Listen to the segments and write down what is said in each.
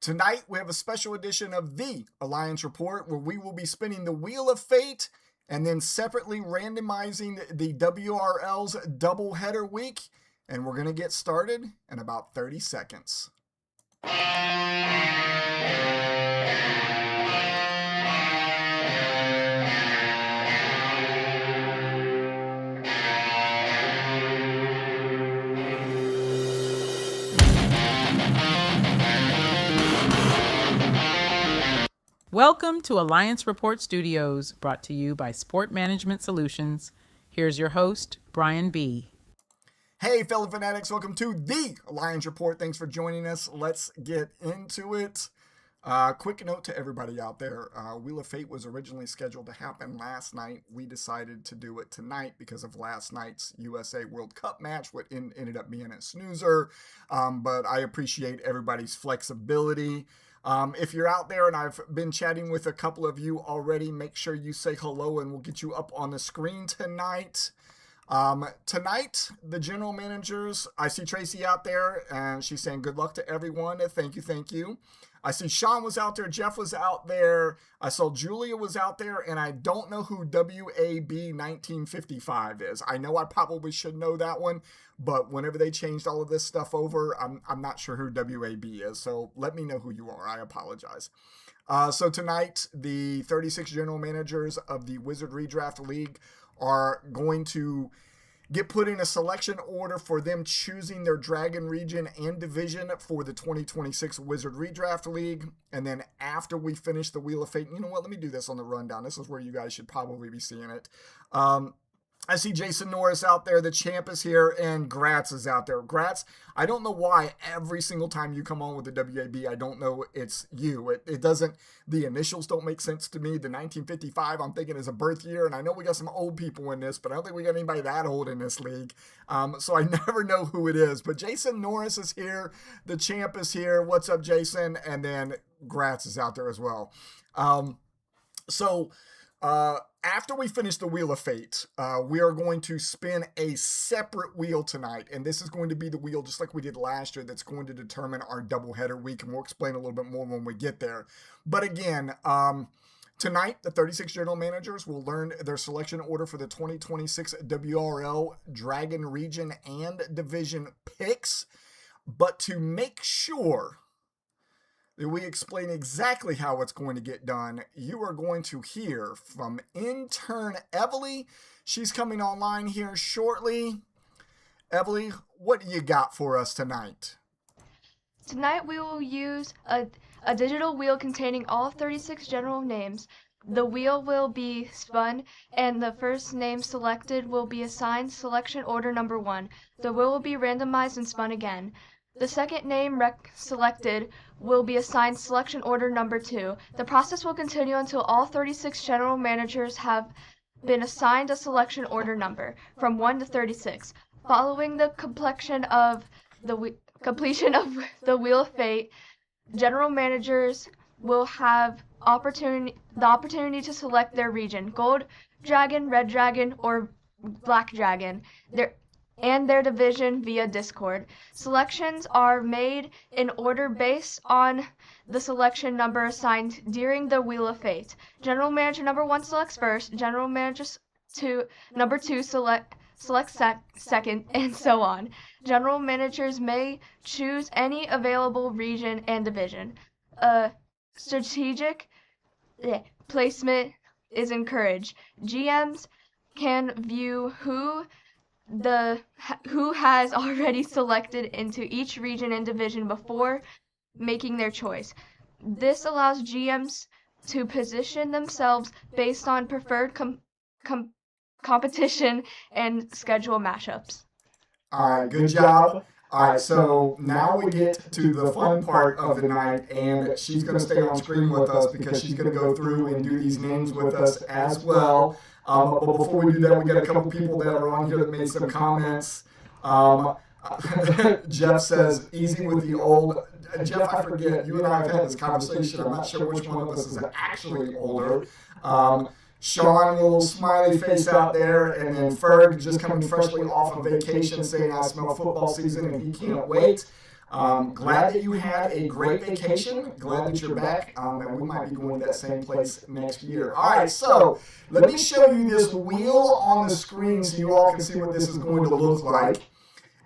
Tonight, we have a special edition of the Alliance Report where we will be spinning the Wheel of Fate and then separately randomizing the WRL's doubleheader week. And we're going to get started in about 30 seconds. Welcome to Alliance Report Studios, brought to you by Sport Management Solutions. Here's your host, Brian B. Hey, fellow fanatics, welcome to the Alliance Report. Thanks for joining us. Let's get into it. Quick note to everybody out there. Wheel of Fate was originally scheduled to happen last night. We decided to do it tonight because of last night's USA World Cup match, what ended up being a snoozer. But I appreciate everybody's flexibility. If you're out there, and I've been chatting with a couple of you already, make sure you say hello and we'll get you up on the screen tonight. Tonight, the general managers, I see Tracy out there and she's saying good luck to everyone. Thank you. I see Sean was out there, Jeff was out there, I saw Julia was out there, and I don't know who WAB 1955 is. I know I probably should know that one, but whenever they changed all of this stuff over, I'm not sure who WAB is, so let me know who you are. I apologize. So tonight, the 36 general managers of the Wizard Redraft League are going to get put in a selection order for them choosing their Dragon region and division for the 2026 Wizard Redraft League. And then after we finish the Wheel of Fate, you know what, let me do this on the rundown. This is where you guys should probably be seeing it. I see Jason Norris out there, the champ is here, and Gratz is out there. Gratz, I don't know why every single time you come on with the WAB, I don't know it's you. It doesn't, the initials don't make sense to me. The 1955, I'm thinking is a birth year, and I know we got some old people in this, but I don't think we got anybody that old in this league. So I never know who it is. But Jason Norris is here, the champ is here. What's up, Jason? And then Gratz is out there as well. After we finish the Wheel of Fate, we are going to spin a separate wheel tonight, and this is going to be the wheel just like we did last year that's going to determine our doubleheader week, and we'll explain a little bit more when we get there. But again, tonight, the 36 general managers will learn their selection order for the 2026 WRL Dragon Region and Division picks, but to make sure that we explain exactly how it's going to get done, you are going to hear from intern Evely. She's coming online here shortly. Evely, what do you got for us tonight? Tonight we will use a digital wheel containing all 36 general names. The wheel will be spun, and the first name selected will be assigned selection order number 1. The wheel will be randomized and spun again. The second name selected will be assigned selection order number 2. The process will continue until all 36 general managers have been assigned a selection order number from 1 to 36. Following the completion of the Wheel of Fate, general managers will have the opportunity to select their region: Gold Dragon, Red Dragon, or Black Dragon. Their division via Discord. Selections are made in order based on the selection number assigned during the Wheel of Fate. General Manager number 1 selects first, General Manager number 2 selects second, and so on. General Managers may choose any available region and division. Strategic placement is encouraged. GMs can view who has already selected into each region and division before making their choice. This allows GMs to position themselves based on preferred competition and schedule matchups. All right, good job. All right, so now we get to the fun part of the night, and she's going to stay on screen with us because she's going to go through and do these names with us as well. But before we do that, we got a couple people that are on here that made some comments. Jeff says, easy with the old. Jeff, I forget, you and I have had this conversation. I'm not sure which one of us is actually older. Sean, little smiley face out there, and then Ferg just coming freshly off of vacation saying I smell football season and he can't wait. Glad that you had a great vacation. Glad that you're back. And we might be going to that same place next year. All right, so let me show you this wheel on the screen so you all can see what this is going to look like.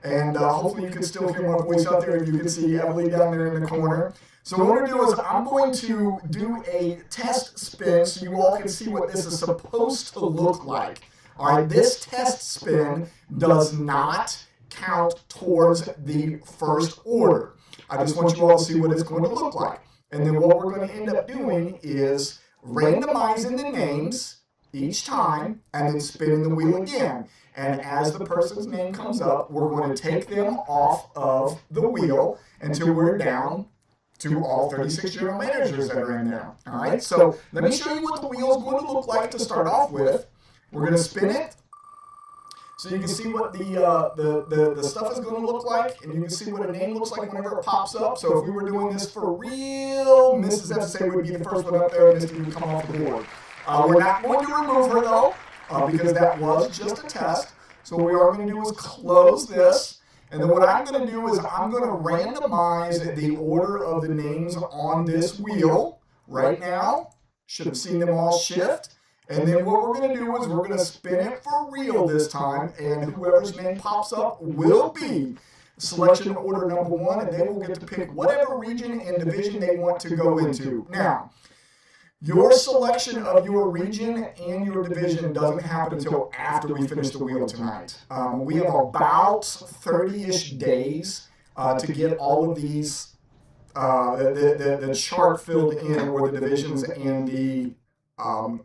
And hopefully you can still hear my voice out there, and you can see Emily down there in the corner. So what we're going to do is I'm going to do a test spin so you all can see what this is supposed to look like. All right, this test spin does not count towards the first order. I just want you all to see what it's going to look like. And then what we're going to end up doing is randomizing the names each time and then spinning the wheel again. And as the person's name comes up, we're going to take them off of the wheel until we're down to all 36 general managers that are in there. All right, so let me show you what the wheel is going to look like to start off with. We're going to spin it so you can see what the stuff is going to look like, and you can see what a name looks like whenever it pops up. So if we were doing this for real, Mrs. FSA would be the first one up there, and Mr. would come off the board. We're not going to remove her, though, because that was just a test. So what we are going to do is close this, and then what I'm going to do is I'm going to randomize the order of the names on this wheel right now. Should have seen them all shift. And then what we're going to do is we're going to spin it for real this time, and whoever's name pops up will be selection order number 1, and they will get to pick whatever region and division they want to go into. Now, your selection of your region and your division doesn't happen until after we finish the wheel tonight. We have about 30-ish days to get all of these, the chart filled in, or the divisions and the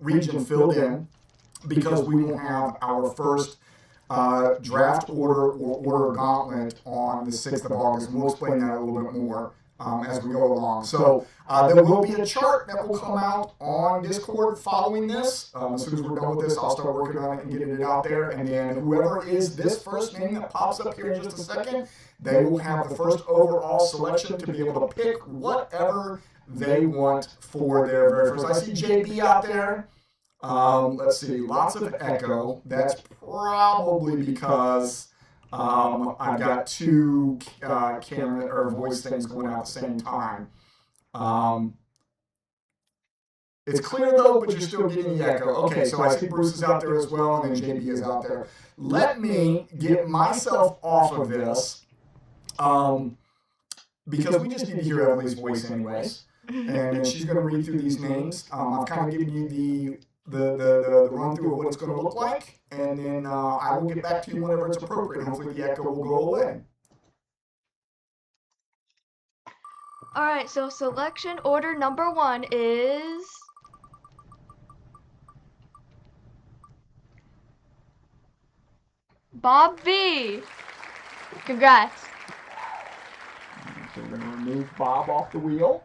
region filled in, because we will have our first draft order or order gauntlet on the 6th of August. And we'll explain that a little bit more as we go along. So there will be a chart that will come out on Discord following this. As soon as we're done with this, I'll start working on it and getting it out there. And then whoever is this first name that pops up here in just a second, they will have the first overall selection to be able to pick whatever they want for their very first. I see JB out there. Let's see, lots of echo. That's probably because I've got two camera or voice things going out at the same time. It's clear though, but you're still getting the echo. Okay, so I see Bruce is out there as well, and then JB is out there. Let me get myself off of this, because we just need to hear Emily's voice anyways. And she's going to read through these names. I've kind of given you the run through of what it's going to look like, and then I will get back to you whenever it's appropriate. Hopefully the echo will go away. All right, so selection order number 1 is Bob V. Congrats. So we're going to remove Bob off the wheel.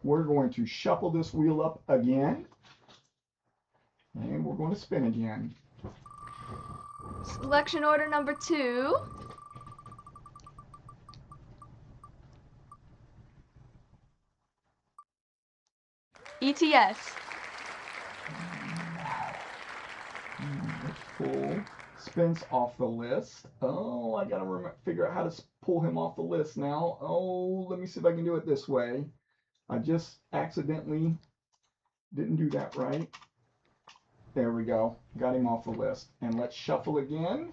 We're going to shuffle this wheel up again, and we're going to spin again. Selection order number 2. ETS. Let's pull Spence off the list. Oh, I gotta figure out how to pull him off the list now. Oh, let me see if I can do it this way. I just accidentally didn't do that right. There we go. Got him off the list. And let's shuffle again.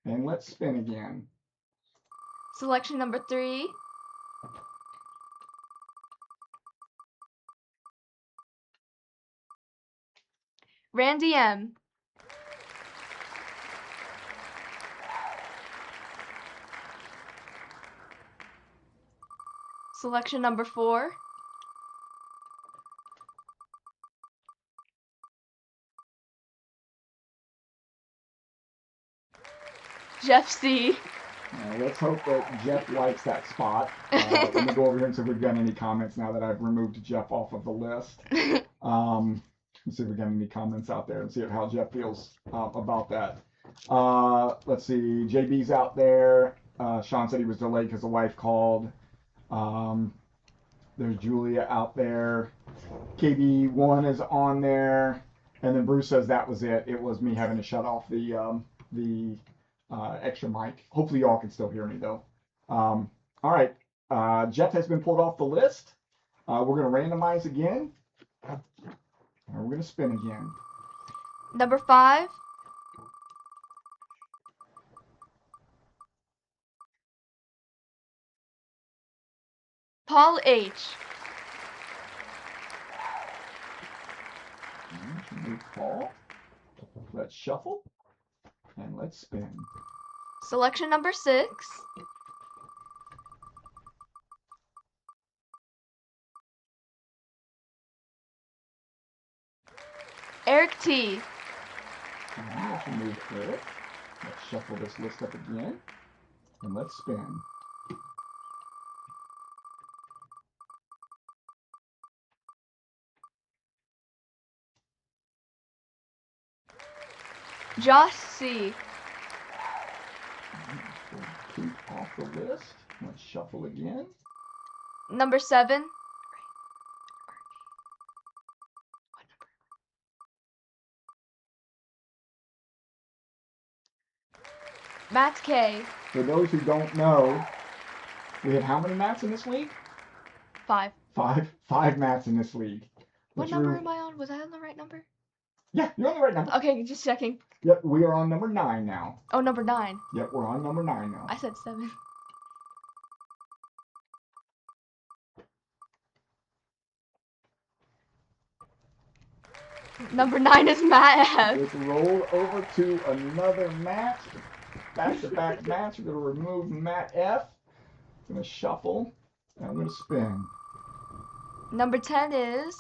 And let's spin again. Selection number 3. Randy M. Selection number 4. Jeff C. Let's hope that Jeff likes that spot. Let me go over here and see if we've got any comments now that I've removed Jeff off of the list. Let's see if we got any comments out there and see how Jeff feels about that. Let's see. JB's out there. Sean said he was delayed because the wife called. There's Julia out there. KB1 is on there. And then Bruce says that was it. It was me having to shut off the extra mic. Hopefully y'all can still hear me though. All right, Jeff has been pulled off the list. We're going to randomize again. And we're going to spin again. Number 5. Paul H. Move Paul. Let's shuffle. And let's spin. Selection number 6. Eric T. Let's remove Eric. Let's shuffle this list up again. And let's spin. Josh C. Pull Poot off the list. Let's shuffle again. Number 7. Matt K. For those who don't know, we have how many mats in this league? 5. Five mats in this league. What number am I on? Was I on the right number? Yeah, you're on the right number. Okay, just checking. Yep, we are on number 9 now. Oh, number 9. Yep, we're on number 9 now. I said 7. Number 9 is Matt F. Let's roll over to another mat. Back-to-back mats. We're going to remove Matt F. I'm going to shuffle. And I'm going to spin. Number 10 is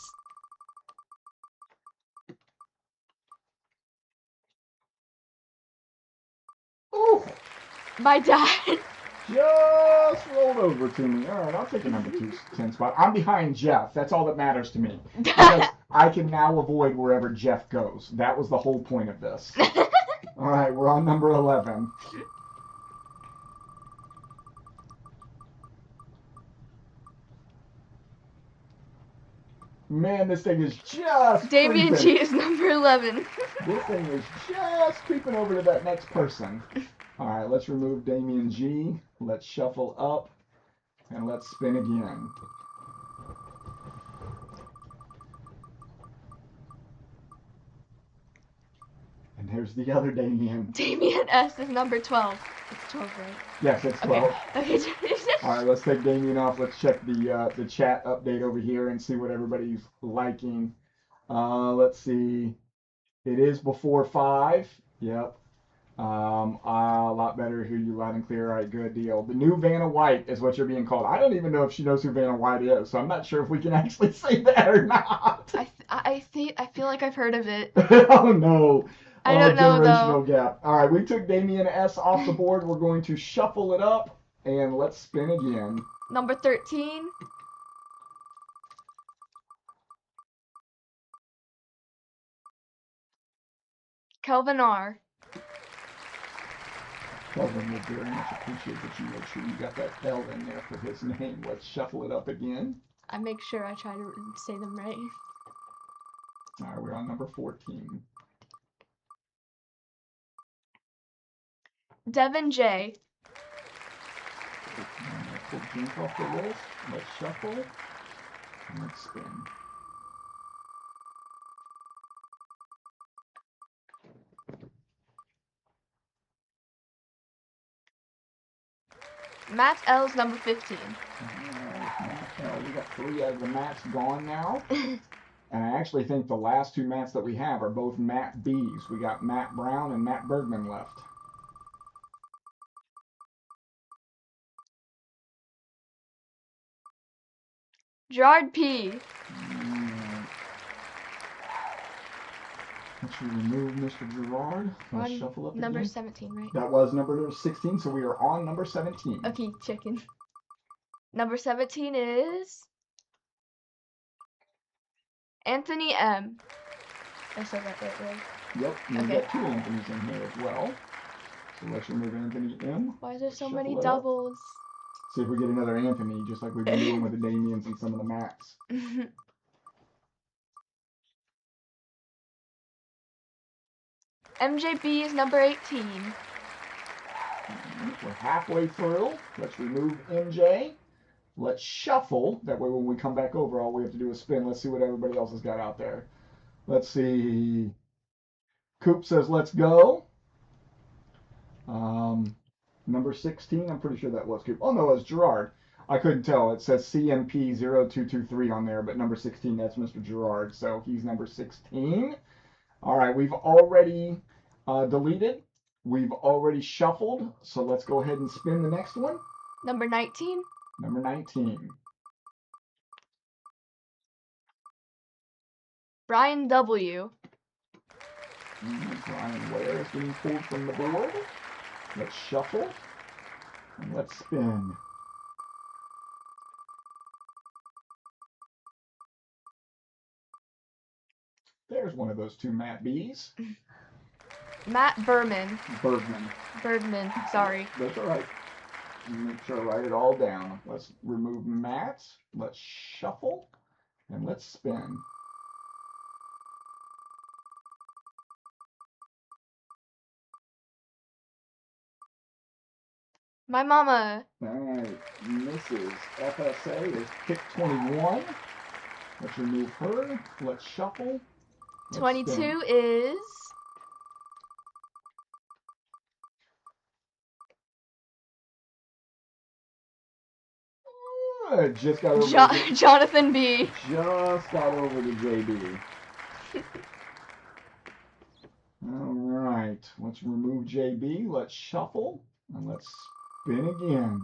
Ooh! my dad. Just rolled over to me. All right, I'll take a number 10 spot. I'm behind Jeff. That's all that matters to me. Because I can now avoid wherever Jeff goes. That was the whole point of this. All right, we're on number 11. Man, this thing is just Damien creeping. G is number 11. This thing is just creeping over to that next person. All right, let's remove Damien G. Let's shuffle up, and let's spin again. And there's the other Damien. Damien S is number 12. It's 12, right? Yes, it's 12. Okay. All right, let's take Damien off. Let's check the chat update over here and see what everybody's liking. Let's see. It is before 5. Yep. A lot better. Hear you loud and clear. All right, good deal. The new Vanna White is what you're being called. I don't even know if she knows who Vanna White is, so I'm not sure if we can actually say that or not. I feel like I've heard of it. Oh no. I don't know generational though. gap. All right, we took Damien S off the board. We're going to shuffle it up and let's spin again. Number 13. Kelvin R. Kelvin will very much appreciate that you make sure you got that L in there for his name. Let's shuffle it up again. I make sure I try to say them right. All right, we're on number 14. Devin J. Let's pull Jink off the list. Let's shuffle. And let's spin. Matt L's number 15. We got 3 out of the mats gone now. And I actually think the last 2 mats that we have are both Matt B's. We got Matt Brown and Matt Bergman left. Gerard P. Let's remove Mr. Gerard. Let's shuffle up Number again. 17, right? That was number 16, so we are on number 17. Okay, chicken. Number 17 is Anthony M. I said that right? Yep, and Okay. we've got 2 Anthony's in here as well. So let's remove Anthony M. Why is there so Shuffle many it up. doubles? See if we get another Anthony, just like we've been doing with the Damians and some of the mats. MJB is number 18. We're halfway through. Let's remove MJ. Let's shuffle. That way when we come back over, all we have to do is spin. Let's see what everybody else has got out there. Let's see. Coop says, let's go. Number 16, I'm pretty sure that was Coop. Oh, no, it was Gerard. I couldn't tell. It says CMP0223 on there, but number 16, that's Mr. Gerard. So he's number 16. All right, we've already deleted. We've already shuffled. So let's go ahead and spin the next one. Number 19. Number 19. Brian W. Brian Ware is being pulled from the board. Let's shuffle. And let's spin. There's one of those two Matt B's. Matt Berman. Bergman. Sorry. That's all right. Make sure I write it all down. Let's remove Matt. Let's shuffle. And let's spin. My mama. All right. Mrs. FSA is pick 21. Let's remove her. Let's shuffle. Let's 22 spin. is Just got over to, Jonathan B. just got over to JB. All right, let's remove JB. Let's shuffle and let's spin again.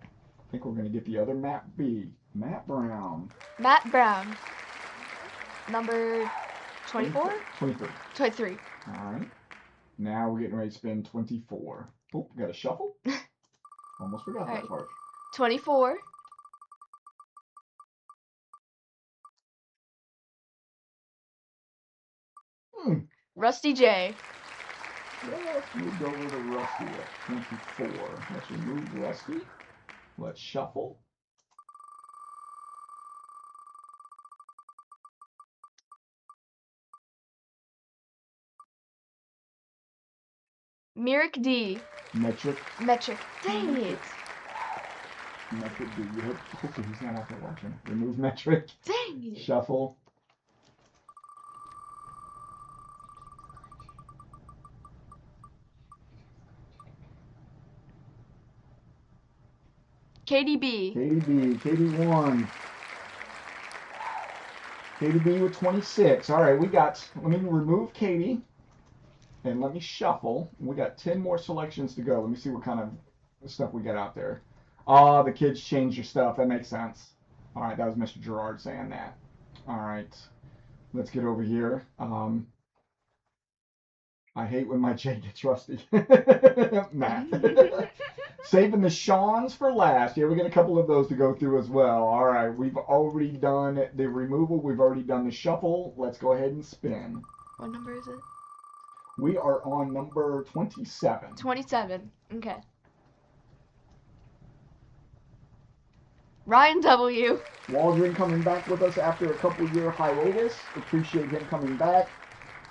I think we're going to get the other Matt B. Matt Brown. Matt Brown. Number 24? 23. 23. All right. Now we're getting ready to spin 24. Oh, got to shuffle. Almost forgot that part. 24. Rusty J. Just moved over to Rusty at 24. Let's remove Rusty. Let's shuffle. Merrick D. Metric. Dang it. Metric D. Hopefully he's not out there watching. Remove Metric. Dang it. Shuffle. KDB. KD1. KDB with 26. All right, let me remove Katie and let me shuffle. We got 10 more selections to go. Let me see what kind of stuff we got out there. Oh, the kids changed your stuff. That makes sense. All right, that was Mr. Gerard saying that. All right, let's get over here. I hate when my J gets rusty. Matt. Saving the Sean's for last. Yeah, we got a couple of those to go through as well. All right, we've already done the removal. We've already done the shuffle. Let's go ahead and spin. What number is it? We are on number 27. 27. Okay. Ryan W. Waldron coming back with us after a couple-year hiatus. Appreciate him coming back.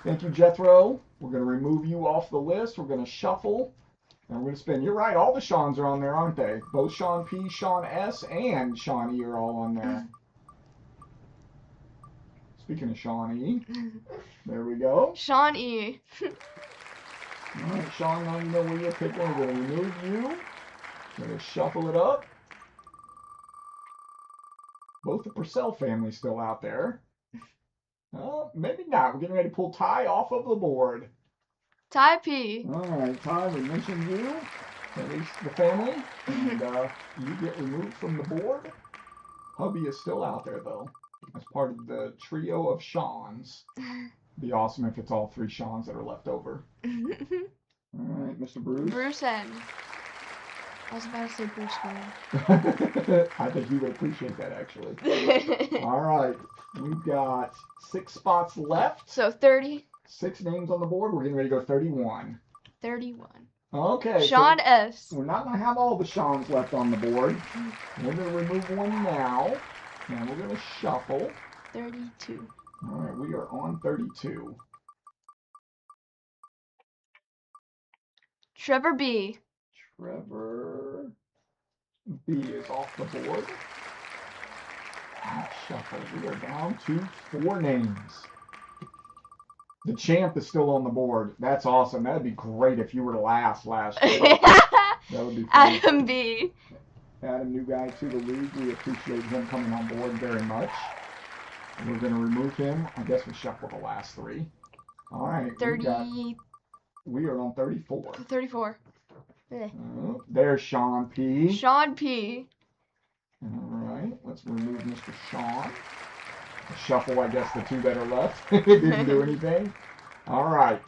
Thank you, Jethro. We're going to remove you off the list. We're going to shuffle. And we're going to spin. You're right. All the Seans are on there, aren't they? Both Sean P, Sean S, and Sean E are all on there. Speaking of Sean E, there we go. Sean E. All right, Sean, now you know where you're picking. We're going to remove you. We're going to shuffle it up. Both the Purcell family's still out there. Maybe not. We're getting ready to pull Ty off of the board. Ty P. All right, Ty, we mentioned you, at least the family, and you get removed from the board. Hubby is still out there, though, as part of the trio of Seans. Be awesome if it's all three Seans that are left over. All right, Mr. Bruce. Bruce N. I was about to say Bruce Wayne. I think he would appreciate that, actually. All right, we've got 6 spots left. So 30. 6 names on the board. We're getting ready to go 31. 31. Okay. Sean so S. We're not going to have all the Seans left on the board. We're going to remove one now. And we're going to shuffle. 32. All right, we are on 32. Trevor B. Trevor B is off the board. Shuffle. We are down to 4 names. The champ is still on the board. That's awesome. That'd be great if you were last year. That would be fun. Adam B. Adam, new guy to the league. We appreciate him coming on board very much. We're going to remove him. I guess we shuffle the last 3. All right. 30. We are on 34. 34. There's Sean P. Sean P. All right. Let's remove Mr. Sean. Shuffle, I guess, the 2 that are left. Didn't do anything. All right.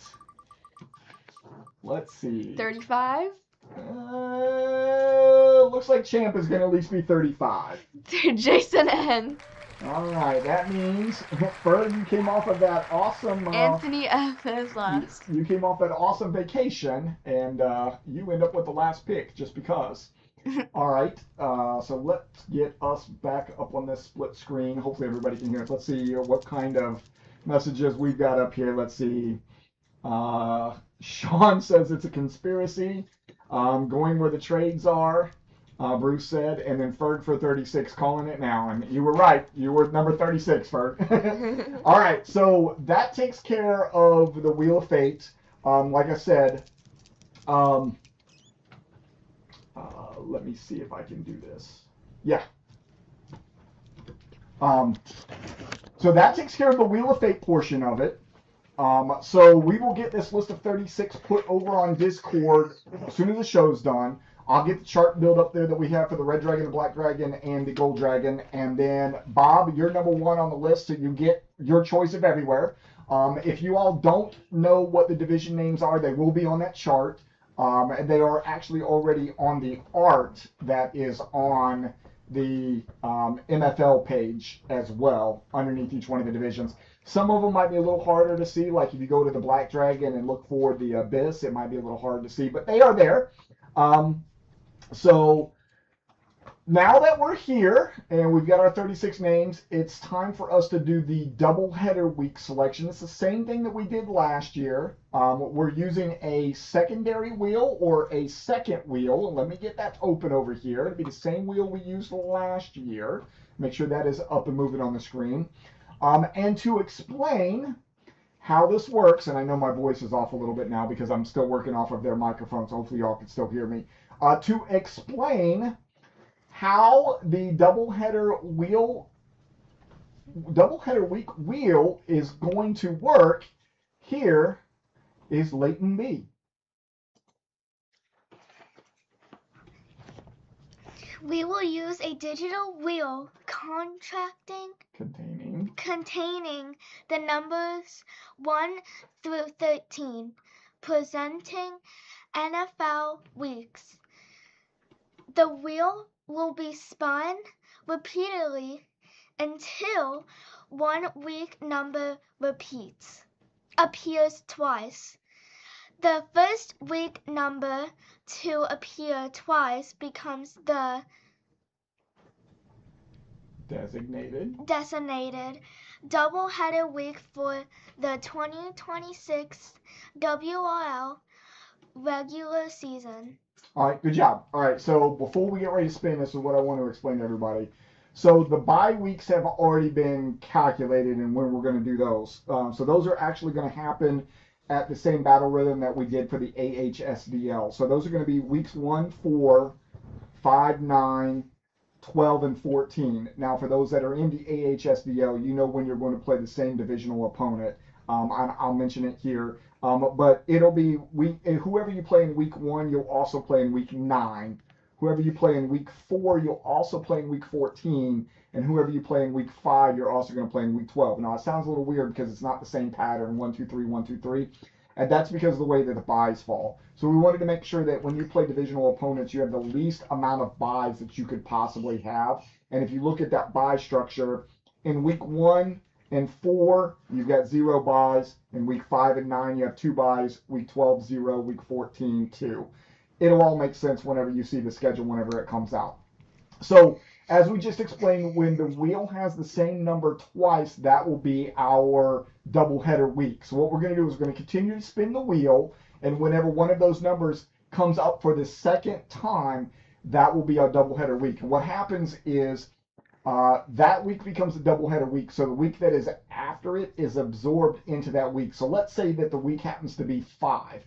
Let's see. 35. Looks like champ is going to at least be 35. Jason N. All right. That means, Ferg, you came off of that awesome... Anthony F. is last. You came off that awesome vacation, and you end up with the last pick just because. All right, so let's get us back up on this split screen. Hopefully everybody can hear us. Let's see what kind of messages we've got up here. Let's see. Sean says it's a conspiracy. Going where the trades are, Bruce said. And then Ferg for 36, calling it now. And you were right. You were number 36, Ferg. All right, so that takes care of the Wheel of Fate. Like I said, let me see if I can do this. Yeah. So that takes care of the Wheel of Fate portion of it. So we will get this list of 36 put over on Discord as soon as the show's done. I'll get the chart build up there that we have for the Red Dragon, the Black Dragon, and the Gold Dragon. And then, Bob, you're number 1 on the list, so you get your choice of everywhere. If you all don't know what the division names are, they will be on that chart. And they are actually already on the art that is on the MFL page as well, underneath each one of the divisions. Some of them might be a little harder to see, like if you go to the Black Dragon and look for the Abyss, it might be a little hard to see, but they are there. So now that we're here and we've got our 36 names, it's time for us to do the doubleheader week selection. It's the same thing that we did last year. We're using a secondary wheel or a second wheel. Let me get that open over here. It'll be the same wheel we used last year. Make sure that is up and moving on the screen. And to explain how this works, and I know my voice is off a little bit now because I'm still working off of their microphones. Hopefully y'all can still hear me. To explain how the doubleheader week wheel is going to work, here is Leighton B. We will use a digital wheel containing the numbers 1 through 13, presenting NFL weeks. The wheel will be spun repeatedly until one week number appears twice. The first week number to appear twice becomes the designated doubleheader week for the 2026 WRL regular season. All right, good job. All right, so before we get ready to spin, this is what I want to explain to everybody. So the bye weeks have already been calculated and when we're going to do those. So those are actually going to happen at the same battle rhythm that we did for the AHSDL. So those are going to be weeks 1, 4, 5, 9, 12, and 14. Now, for those that are in the AHSDL, you know when you're going to play the same divisional opponent. I'll mention it here. But it'll be whoever you play in week 1, you'll also play in week 9. Whoever you play in week 4, you'll also play in week 14. And whoever you play in week 5, you're also going to play in week 12. Now, it sounds a little weird because it's not the same pattern, 1, 2, 3, 1, 2, 3. And that's because of the way that the buys fall. So we wanted to make sure that when you play divisional opponents, you have the least amount of buys that you could possibly have. And if you look at that buy structure, in week 1 and 4, you've got 0 buys. In week 5 and 9, you have 2 buys. Week 12, 0. Week 14, 2. It'll all make sense whenever you see the schedule, whenever it comes out. So, as we just explained, when the wheel has the same number twice, that will be our doubleheader week. So what we're going to do is we're going to continue to spin the wheel, and whenever one of those numbers comes up for the second time, that will be our doubleheader week. And what happens is that week becomes a doubleheader week. So the week that is after it is absorbed into that week. So let's say that the week happens to be 5.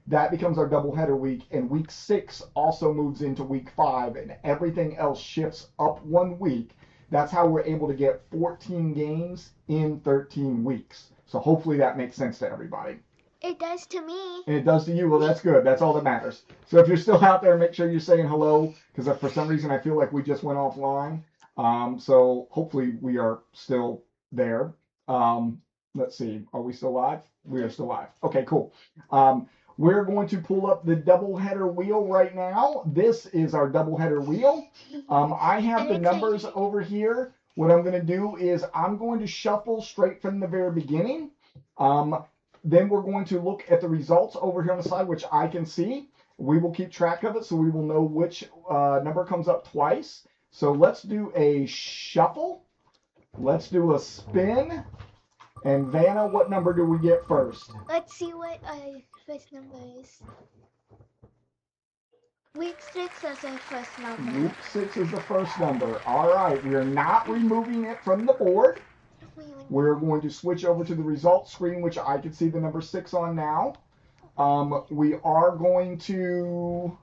That becomes our doubleheader week, and week 6 also moves into week 5, and everything else shifts up 1 week. That's how we're able to get 14 games in 13 weeks. So hopefully that makes sense to everybody. It does to me. And it does to you. Well, that's good. That's all that matters. So if you're still out there, make sure you're saying hello, because for some reason I feel like we just went offline. So hopefully we are still there. Let's see. Are we still live? We are still live. Okay, cool. We're going to pull up the doubleheader wheel right now. This is our doubleheader wheel. I have the numbers over here. What I'm going to do is I'm going to shuffle straight from the very beginning. Then we're going to look at the results over here on the side, which I can see. We will keep track of it so we will know which number comes up twice. So let's do a shuffle. Let's do a spin. And Vanna, what number do we get first? Let's see what first number is. Week 6 is the first number. Week 6 is the first number. All right, we are not removing it from the board. We're going to switch over to the results screen, which I can see the number 6 on now. We are going to,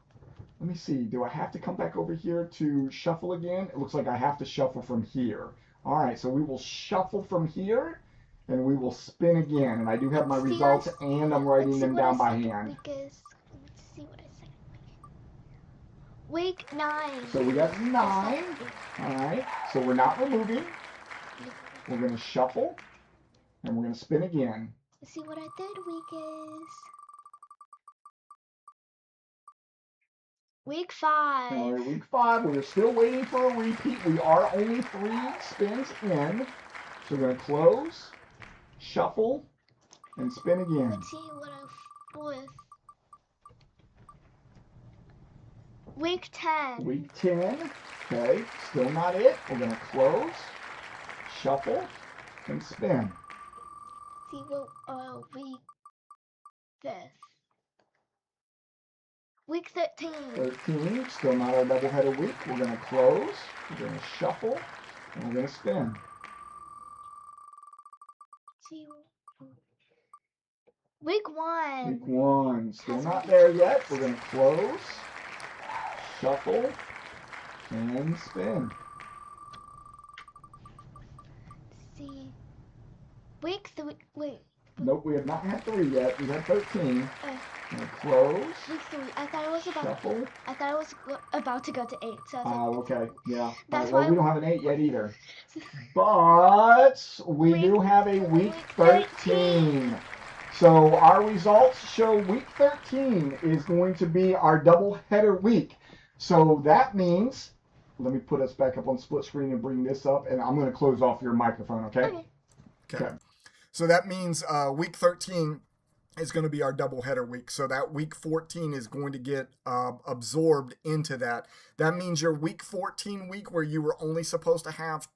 let me see, do I have to come back over here to shuffle again? It looks like I have to shuffle from here. All right, so we will shuffle from here, and we will spin again. And I do have my results, and I'm writing them down by hand. Let's see what I said. Week 9. So we got 9. All right, so we're not removing. We're going to shuffle, and we're going to spin again. Let's see what our third week is. Week 5. All right, week 5. We're still waiting for a repeat. We are only 3 spins in. So we're going to close, shuffle, and spin again. Let's see what our fourth. Week 10. Week 10. Okay, still not it. We're going to close, shuffle, and spin. See what week 5th. Week 13. 13. Still not our doubleheader week. We're going to close, we're going to shuffle, and we're going to spin. See week 1. Week 1. Still not there yet. We're going to close, shuffle, and spin. See. Week 3. Wait. Nope, we have not had 3 yet. We have 13. We're gonna close. Week 3. I thought it was about. Shuffle. I thought it was about to go to 8. So I was like, Okay. Yeah. That's Well, why we don't have an 8 yet either. But we do have a week 13. So our results show week 13 is going to be our doubleheader week. So that means, let me put us back up on split screen and bring this up, and I'm going to close off your microphone, okay? Okay. So that means week 13 is going to be our doubleheader week. So that week 14 is going to get absorbed into that. That means your week 14 week where you were only supposed to have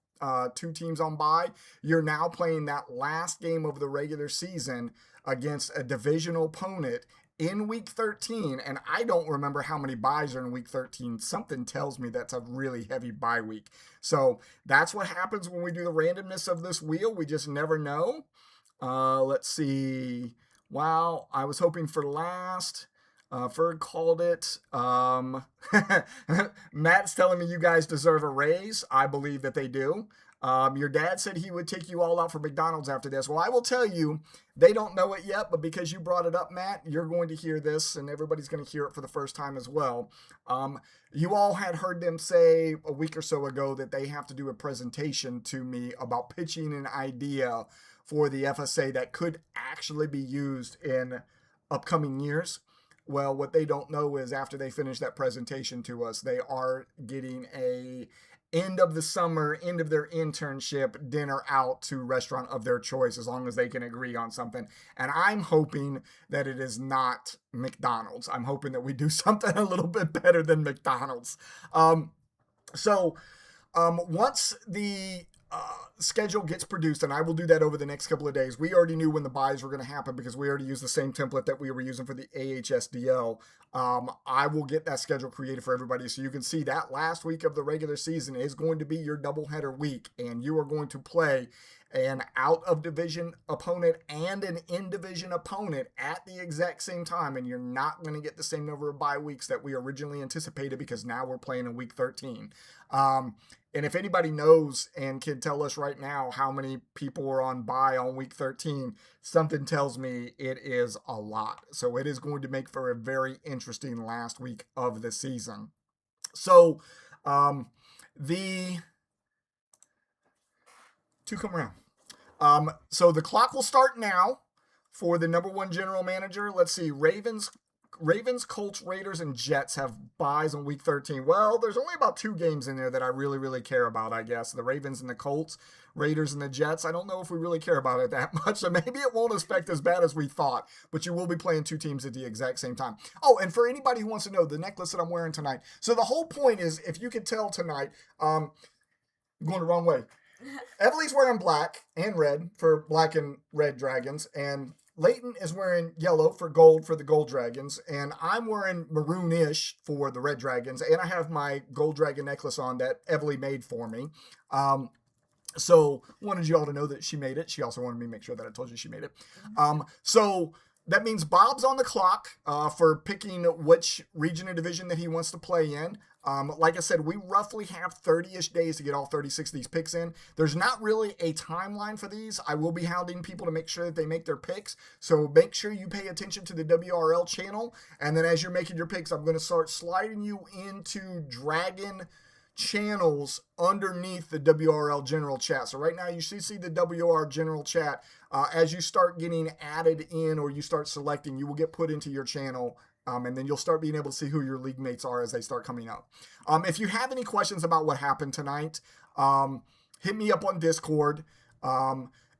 2 teams on bye, you're now playing that last game of the regular season against a divisional opponent in week 13. And I don't remember how many byes are in week 13. Something tells me that's a really heavy bye week. So that's what happens when we do the randomness of this wheel. We just never know. Let's see. Wow, I was hoping for last. Ferg called it. Matt's telling me you guys deserve a raise. I believe that they do. Your dad said he would take you all out for McDonald's after this. Well, I will tell you, they don't know it yet, but because you brought it up, Matt, you're going to hear this, and everybody's going to hear it for the first time as well. You all had heard them say a week or so ago that they have to do a presentation to me about pitching an idea for the FSA that could actually be used in upcoming years. Well, what they don't know is after they finish that presentation to us, they are getting a end of the summer, end of their internship dinner out to a restaurant of their choice, as long as they can agree on something. And I'm hoping that it is not McDonald's. I'm hoping that we do something a little bit better than McDonald's. Once the schedule gets produced, and I will do that over the next couple of days. We already knew when the buys were going to happen because we already used the same template that we were using for the AHSDL. I will get that schedule created for everybody so you can see that last week of the regular season is going to be your doubleheader week, and you are going to play an out-of-division opponent and an in-division opponent at the exact same time, and you're not going to get the same number of bye weeks that we originally anticipated because now we're playing in week 13. And if anybody knows and can tell us right now how many people are on bye on week 13, something tells me it is a lot. So it is going to make for a very interesting last week of the season. So the two come around. So the clock will start now for the number one general manager. Let's see, Ravens, Colts, Raiders, and Jets have buys on week 13. Well, there's only about 2 games in there that I really, really care about, I guess. The Ravens and the Colts, Raiders and the Jets. I don't know if we really care about it that much, so maybe it won't affect as bad as we thought, but you will be playing 2 teams at the exact same time. Oh, and for anybody who wants to know, the necklace that I'm wearing tonight. So the whole point is, if you can tell tonight, I'm going the wrong way. Emily's wearing black and red for black and red dragons, and Leighton is wearing yellow for the gold dragons, and I'm wearing maroonish for the red dragons, and I have my gold dragon necklace on that Emily made for me. So wanted you all to know that she made it. She also wanted me to make sure that I told you she made it. So that means Bob's on the clock for picking which region or division that he wants to play in. Like I said, we roughly have 30-ish days to get all 36 of these picks in. There's not really a timeline for these. I will be hounding people to make sure that they make their picks. So make sure you pay attention to the WRL channel. And then as you're making your picks, I'm going to start sliding you into Dragon channels underneath the WRL general chat. So right now you should see the WR general chat. As you start getting added in or you start selecting, you will get put into your channel. And then you'll start being able to see who your league mates are as they start coming up. If you have any questions about what happened tonight, hit me up on Discord.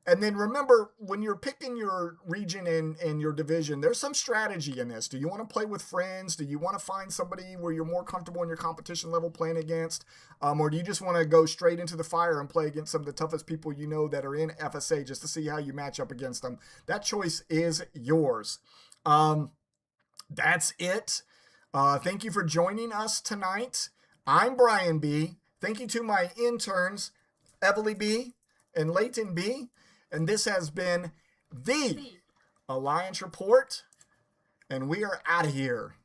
And then remember, when you're picking your region and your division, there's some strategy in this. Do you want to play with friends? Do you want to find somebody where you're more comfortable in your competition level playing against? Or do you just want to go straight into the fire and play against some of the toughest people you know that are in FSA just to see how you match up against them? That choice is yours. That's it. Thank you for joining us tonight. I'm Brian B. Thank you to my interns, Everly B. and Leighton B. And this has been the Alliance Report, and we are out of here.